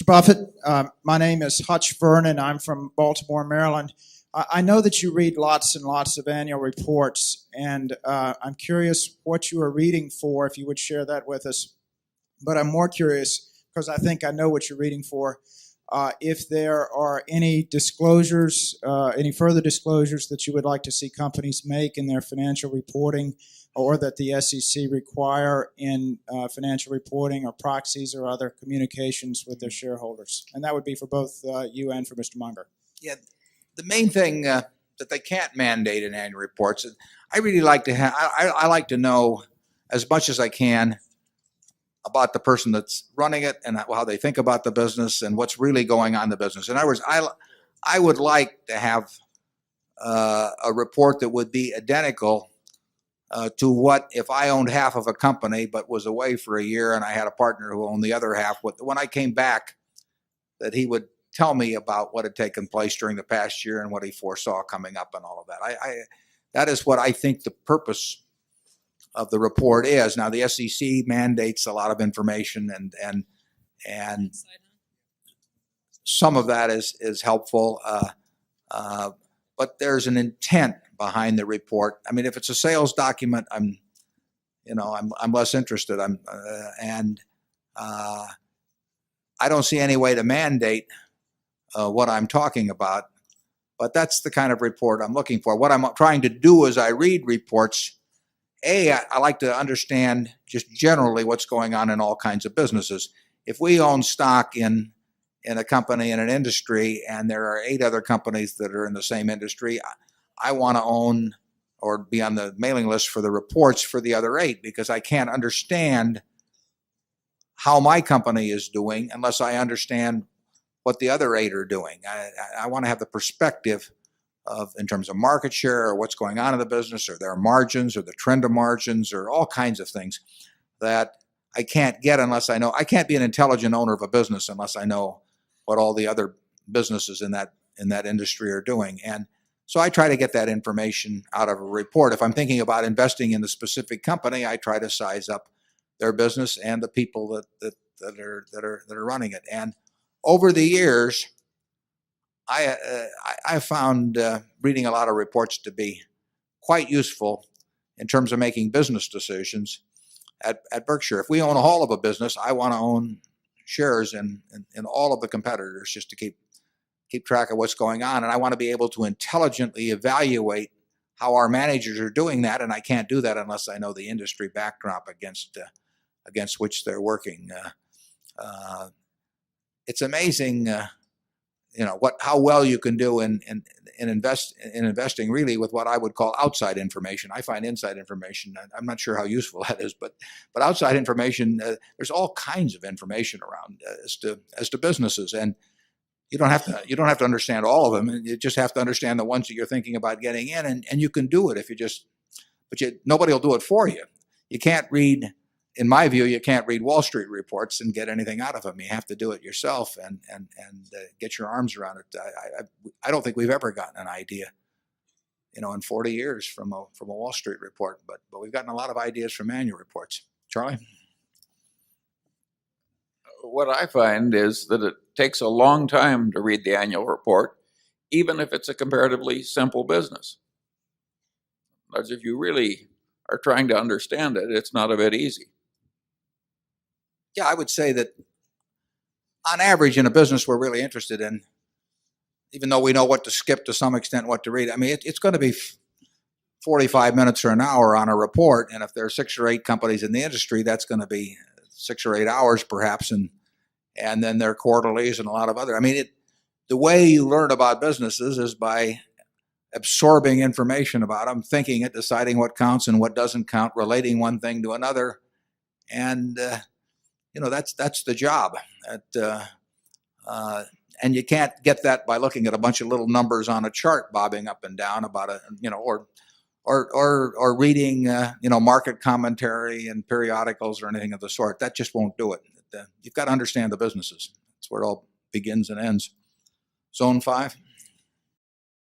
Buffett. My name is Hutch Vernon. I'm from Baltimore, Maryland. I know that you read lots and lots of annual reports, and I'm curious what you are reading for, if you would share that with us. But I'm more curious, because I think I know what you're reading for, if there are any disclosures, any further disclosures that you would like to see companies make in their financial reporting, or that the SEC require in financial reporting or proxies or other communications with their shareholders. And that would be for both you and for Mr. Munger. Yeah, the main thing that they can't mandate in annual reports, I really like to have, I like to know as much as I can about the person that's running it and how they think about the business and what's really going on in the business. In other words, I would like to have a report that would be identical to what if I owned half of a company but was away for a year and I had a partner who owned the other half. When I came back, that he would tell me about what had taken place during the past year and what he foresaw coming up and all of that. That is what I think the purpose of the report is. Now, the SEC mandates a lot of information, and some of that is helpful, but there's an intent behind the report. I mean, if it's a sales document, I'm less interested. I don't see any way to mandate what I'm talking about, but that's the kind of report I'm looking for. What I'm trying to do as I read reports, I like to understand just generally what's going on in all kinds of businesses. If we own stock in a company in an industry and there are 8 other companies that are in the same industry, I want to own or be on the mailing list for the reports for the other 8, because I can't understand how my company is doing unless I understand what the other 8 are doing. I want to have the perspective of, in terms of market share or what's going on in the business or their margins or the trend of margins or all kinds of things that I can't get unless I know. I can't be an intelligent owner of a business unless I know what all the other businesses in that industry are doing. And so I try to get that information out of a report. If I'm thinking about investing in a specific company, I try to size up their business and the people that are running it. And over the years, I found reading a lot of reports to be quite useful in terms of making business decisions at Berkshire. If we own a whole of a business, I want to own shares in all of the competitors just to keep track of what's going on. And I want to be able to intelligently evaluate how our managers are doing that. And I can't do that unless I know the industry backdrop against which they're working. It's amazing, how well you can do in investing really with what I would call outside information. I find inside information, I'm not sure how useful that is, but outside information, there's all kinds of information around as to businesses, and you don't have to understand all of them. You just have to understand the ones that you're thinking about getting in, and you can do it nobody will do it for you. You can't read. In my view, you can't read Wall Street reports and get anything out of them. You have to do it yourself and get your arms around it. I don't think we've ever gotten an idea, in 40 years from a Wall Street report, but we've gotten a lot of ideas from annual reports. Charlie? What I find is that it takes a long time to read the annual report, even if it's a comparatively simple business. As if you really are trying to understand it, it's not a bit easy. Yeah, I would say that on average in a business we're really interested in, even though we know what to skip to some extent, what to read. I mean, it's going to be 45 minutes or an hour on a report, and if there are 6 or 8 companies in the industry, that's going to be 6 or 8 hours perhaps, and then there are quarterlies and a lot of other. I mean, the way you learn about businesses is by absorbing information about them, thinking it, deciding what counts and what doesn't count, relating one thing to another, and that's the job. And you can't get that by looking at a bunch of little numbers on a chart bobbing up and down about or reading market commentary and periodicals or anything of the sort. That just won't do it. You've got to understand the businesses. That's where it all begins and ends. Zone 5.